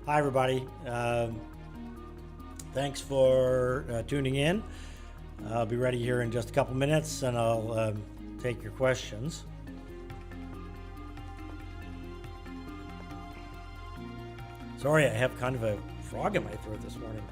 Hi, everybody. Thanks for tuning in. I'll be ready here in just a couple minutes, and I'll take your questions. Sorry, I have kind of a frog in my throat this morning.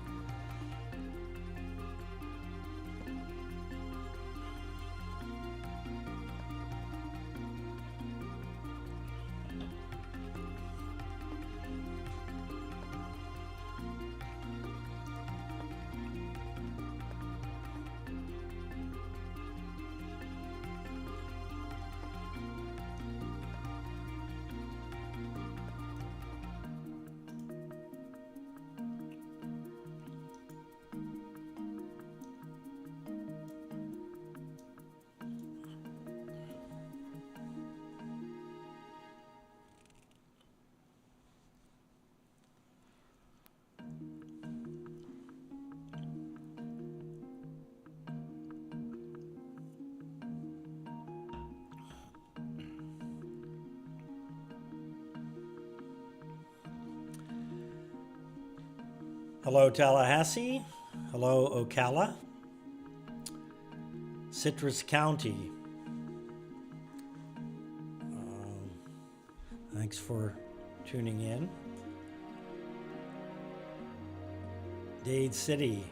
Hello, Tallahassee. Hello, Ocala. Citrus County. Thanks for tuning in. Dade City.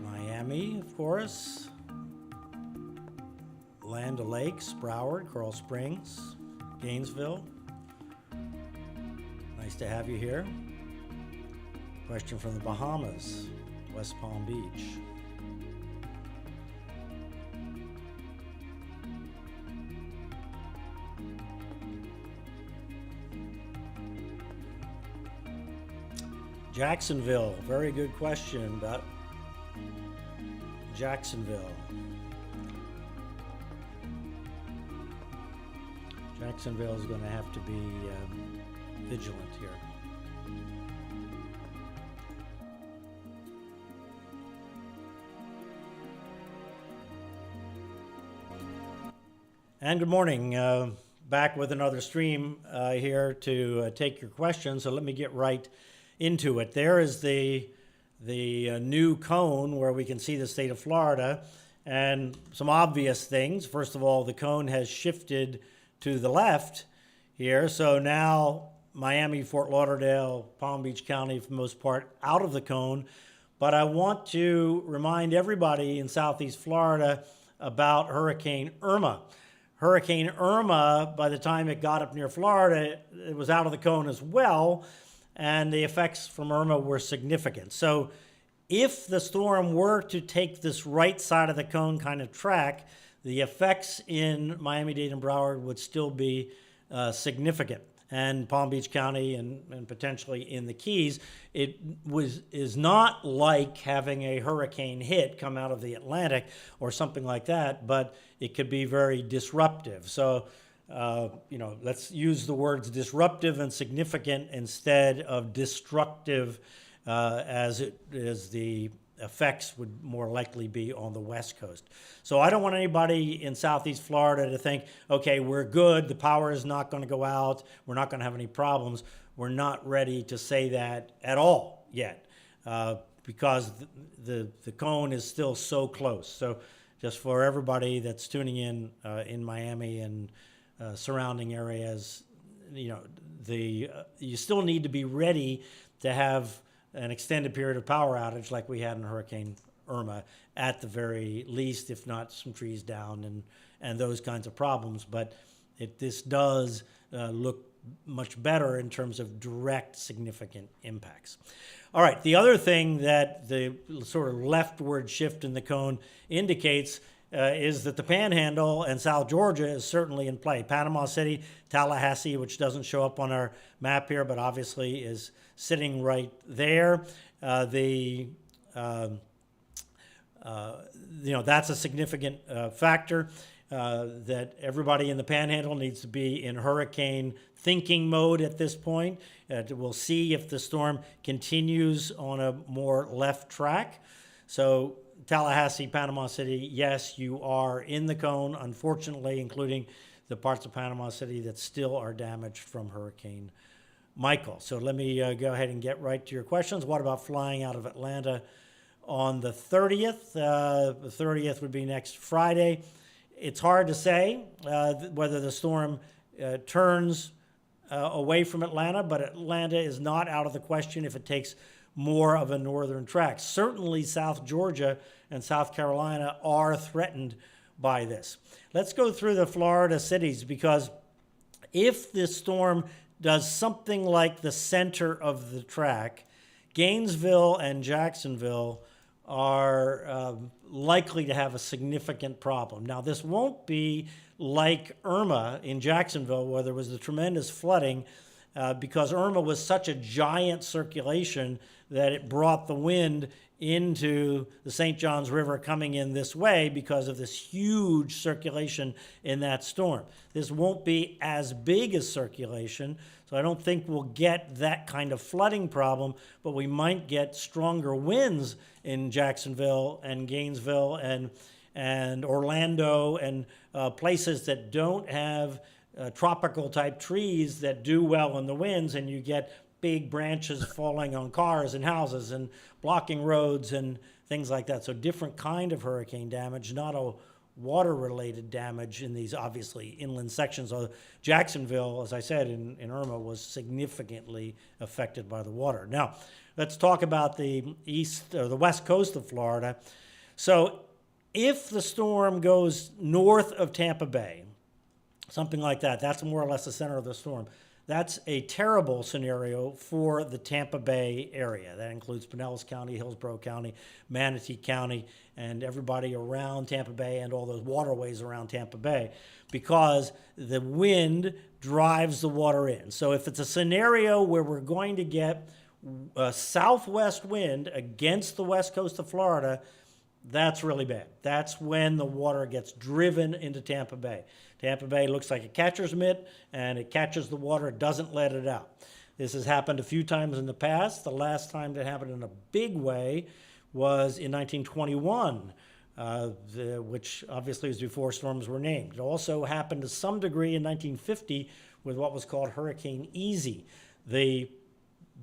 Miami, of course. Land O'Lakes, Broward, Coral Springs, Gainesville. Nice to have you here. Question from the Bahamas, West Palm Beach. Jacksonville, very good question about Jacksonville. Jacksonville is going to have to be vigilant here. And good morning. Back with another stream here to take your questions. So let me get right into it. There is the new cone where we can see the state of Florida, and some obvious things. First of all, the cone has shifted to the left here. So now Miami, Fort Lauderdale, Palm Beach County, for the most part, out of the cone. But I want to remind everybody in Southeast Florida about Hurricane Irma. Hurricane Irma, by the time it got up near Florida, it was out of the cone as well, and the effects from Irma were significant. So if the storm were to take this right side of the cone kind of track, the effects in Miami-Dade and Broward would still be significant. And Palm Beach County and potentially in the Keys, is not like having a hurricane hit come out of the Atlantic or something like that, but it could be very disruptive. So, let's use the words disruptive and significant instead of destructive, as the effects would more likely be on the West Coast. So I don't want anybody in Southeast Florida to think, okay, we're good, the power is not going to go out, we're not going to have any problems. We're not ready to say that at all yet, because the cone is still so close. So just for everybody that's tuning in Miami and surrounding areas, you still need to be ready to have an extended period of power outage like we had in Hurricane Irma, at the very least, if not some trees down and those kinds of problems. But this does look much better in terms of direct significant impacts. All right, the other thing that the sort of leftward shift in the cone indicates is that the Panhandle and South Georgia is certainly in play. Panama City, Tallahassee, which doesn't show up on our map here, but obviously is sitting right there. That's a significant factor that everybody in the Panhandle needs to be in hurricane thinking mode at this point. We'll see if the storm continues on a more left track. So Tallahassee, Panama City, yes, you are in the cone, unfortunately, including the parts of Panama City that still are damaged from Hurricane Michael. So let me go ahead and get right to your questions. What about flying out of Atlanta on the 30th? The 30th would be next Friday. It's hard to say whether the storm turns away from Atlanta, but Atlanta is not out of the question if it takes more of a northern track. Certainly South Georgia and South Carolina are threatened by this. Let's go through the Florida cities, because if this storm does something like the center of the track, Gainesville and Jacksonville are likely to have a significant problem. Now, this won't be like Irma in Jacksonville, where there was the tremendous flooding, because Irma was such a giant circulation that it brought the wind into the St. Johns River coming in this way because of this huge circulation in that storm. This won't be as big a circulation, so I don't think we'll get that kind of flooding problem, but we might get stronger winds in Jacksonville and Gainesville and Orlando and places that don't have tropical type trees that do well in the winds, and you get big branches falling on cars and houses and blocking roads and things like that. So different kind of hurricane damage, not a water-related damage in these obviously inland sections. Jacksonville, as I said, in Irma, was significantly affected by the water. Now, let's talk about the west coast of Florida. So if the storm goes north of Tampa Bay, something like that, that's more or less the center of the storm. That's a terrible scenario for the Tampa Bay area. That includes Pinellas County, Hillsborough County, Manatee County, and everybody around Tampa Bay and all those waterways around Tampa Bay, because the wind drives the water in. So if it's a scenario where we're going to get a southwest wind against the west coast of Florida, that's really bad. That's when the water gets driven into Tampa Bay. Tampa Bay looks like a catcher's mitt, and it catches the water, it doesn't let it out. This has happened a few times in the past. The last time that happened in a big way was in 1921, which obviously was before storms were named. It also happened to some degree in 1950 with what was called Hurricane Easy. The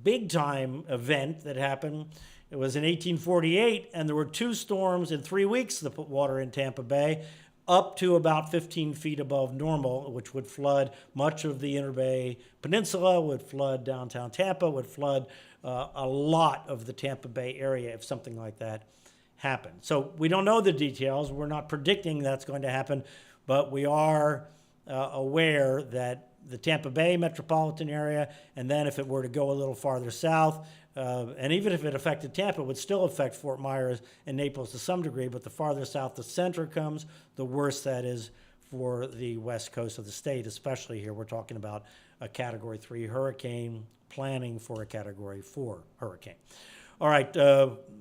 big-time event that happened, it was in 1848, and there were 2 storms in 3 weeks that put water in Tampa Bay, up to about 15 feet above normal, which would flood much of the Interbay Peninsula, would flood downtown Tampa, would flood a lot of the Tampa Bay area if something like that happened. So we don't know the details. We're not predicting that's going to happen, but we are aware that the Tampa Bay metropolitan area, and then if it were to go a little farther south, and even if it affected Tampa, it would still affect Fort Myers and Naples to some degree, but the farther south the center comes, the worse that is for the west coast of the state, especially here. We're talking about a Category 3 hurricane, planning for a Category 4 hurricane. All right,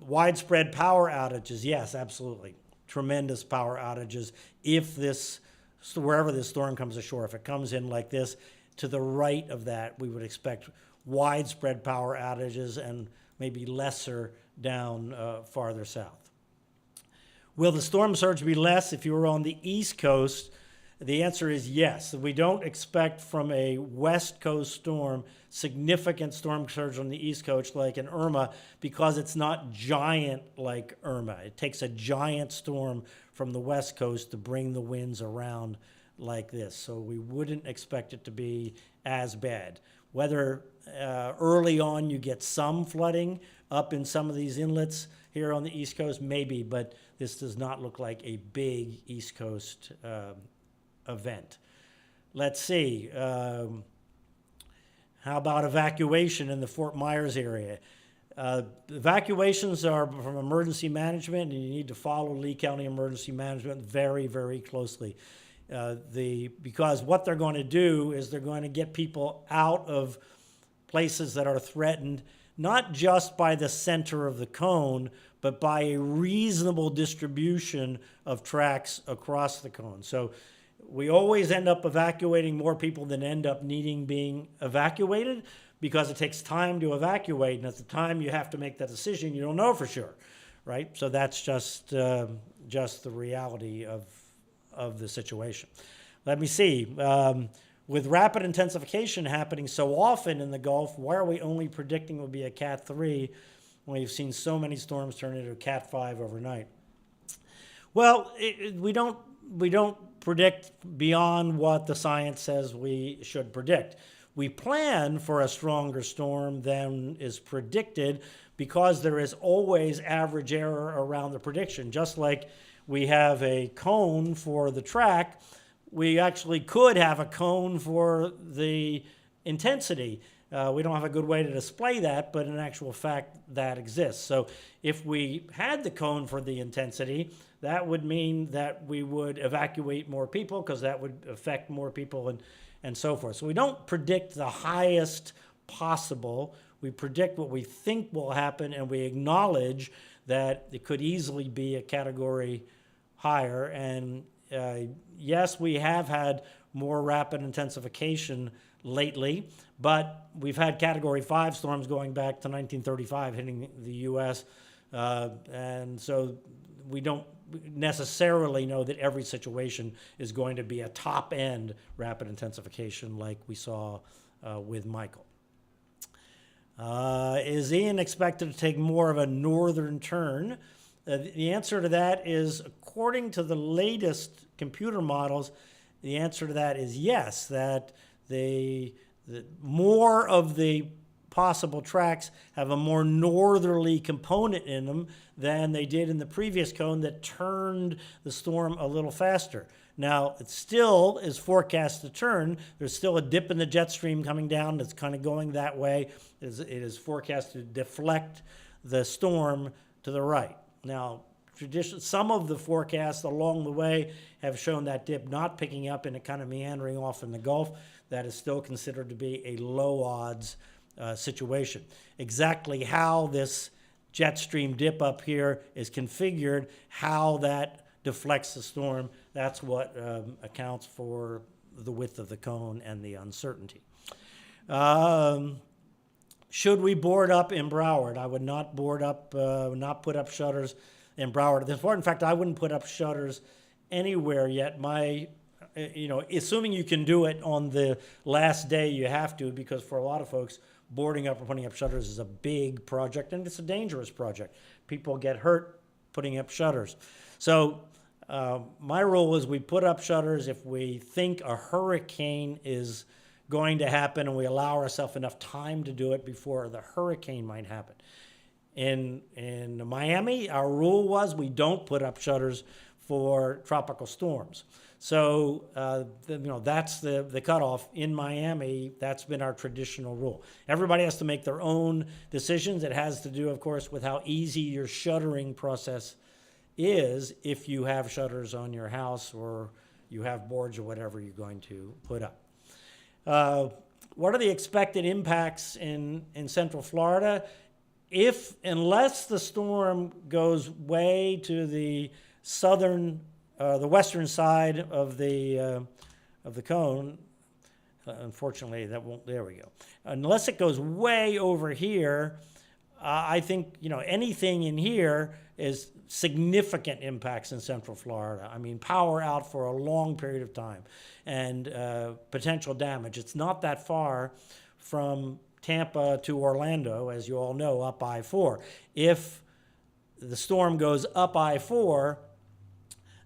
widespread power outages, yes, absolutely. Tremendous power outages if wherever this storm comes ashore, if it comes in like this, to the right of that, we would expect widespread power outages and maybe lesser down farther south. Will the storm surge be less if you were on the East Coast? The answer is yes. We don't expect from a West Coast storm significant storm surge on the East Coast like in Irma, because it's not giant like Irma. It takes a giant storm from the West Coast to bring the winds around like this. So we wouldn't expect it to be as bad. Whether early on you get some flooding up in some of these inlets here on the East Coast, maybe, but this does not look like a big East Coast event. Let's see. How about evacuation in the Fort Myers area? Evacuations are from emergency management, and you need to follow Lee County emergency management very, very closely. Because what they're going to do is they're going to get people out of places that are threatened, not just by the center of the cone, but by a reasonable distribution of tracks across the cone. So we always end up evacuating more people than end up needing being evacuated, because it takes time to evacuate, and at the time you have to make that decision, you don't know for sure, right? So that's just the reality of the situation. Let me see. With rapid intensification happening so often in the Gulf, why are we only predicting it will be a Cat 3 when we've seen so many storms turn into a Cat 5 overnight? Well, we don't predict beyond what the science says we should predict. We plan for a stronger storm than is predicted because there is always average error around the prediction. Just like we have a cone for the track, we actually could have a cone for the intensity. We don't have a good way to display that, but in actual fact, that exists. So if we had the cone for the intensity, that would mean that we would evacuate more people, because that would affect more people and so forth. So we don't predict the highest possible. We predict what we think will happen, and we acknowledge that it could easily be a category higher. And yes, we have had more rapid intensification lately, but we've had Category 5 storms going back to 1935 hitting the U.S., and so we don't necessarily know that every situation is going to be a top-end rapid intensification like we saw with Michael. Is Ian expected to take more of a northern turn? The answer to that is, according to the latest computer models, the answer to that is yes, that the more of the possible tracks have a more northerly component in them than they did in the previous cone that turned the storm a little faster. Now, it still is forecast to turn. There's still a dip in the jet stream coming down that's kind of going that way. It is forecast to deflect the storm to the right. Now, some of the forecasts along the way have shown that dip not picking up and it kind of meandering off in the Gulf. That is still considered to be a low odds situation. Exactly how this jet stream dip up here is configured, how that deflects the storm, that's what accounts for the width of the cone and the uncertainty. Should we board up in Broward? I would not board up, not put up shutters in Broward. In fact, I wouldn't put up shutters anywhere yet. Assuming you can do it on the last day, you have to, because for a lot of folks, boarding up or putting up shutters is a big project, and it's a dangerous project. People get hurt putting up shutters. So my rule is we put up shutters if we think a hurricane is going to happen and we allow ourselves enough time to do it before the hurricane might happen. In Miami, our rule was we don't put up shutters for tropical storms. So, that's the cutoff. In Miami, that's been our traditional rule. Everybody has to make their own decisions. It has to do, of course, with how easy your shuttering process is if you have shutters on your house or you have boards or whatever you're going to put up. What are the expected impacts in Central Florida? Unless the storm goes way to the the western side of the cone, unfortunately that won't. There we go. Unless it goes way over here, I think anything in here is significant impacts in Central Florida. I mean, power out for a long period of time and potential damage. It's not that far from Tampa to Orlando, as you all know, up I-4. If the storm goes up I-4,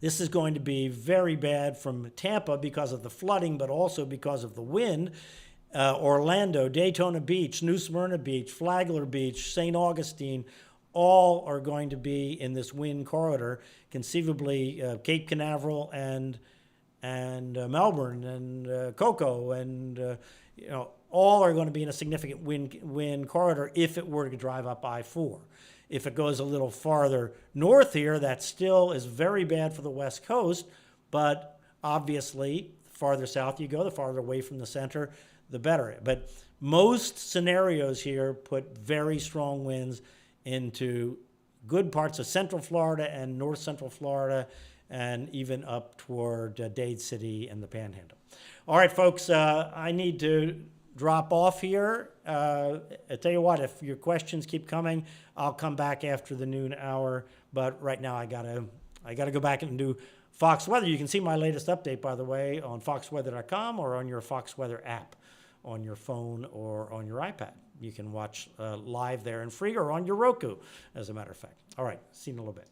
this is going to be very bad from Tampa because of the flooding, but also because of the wind. Orlando, Daytona Beach, New Smyrna Beach, Flagler Beach, St. Augustine, all are going to be in this wind corridor. Conceivably, Cape Canaveral and Melbourne and Cocoa and all are going to be in a significant wind corridor if it were to drive up I-4. If it goes a little farther north here, that still is very bad for the West Coast, but obviously, the farther south you go, the farther away from the center, the better. But most scenarios here put very strong winds into good parts of central Florida and north central Florida, and even up toward Dade City and the Panhandle. All right, folks, I need to drop off here. I tell you what, if your questions keep coming, I'll come back after the noon hour. But right now, I gotta go back and do Fox Weather. You can see my latest update, by the way, on foxweather.com or on your Fox Weather app on your phone or on your iPad. You can watch live there and free, or on your Roku, as a matter of fact. All right, see you in a little bit.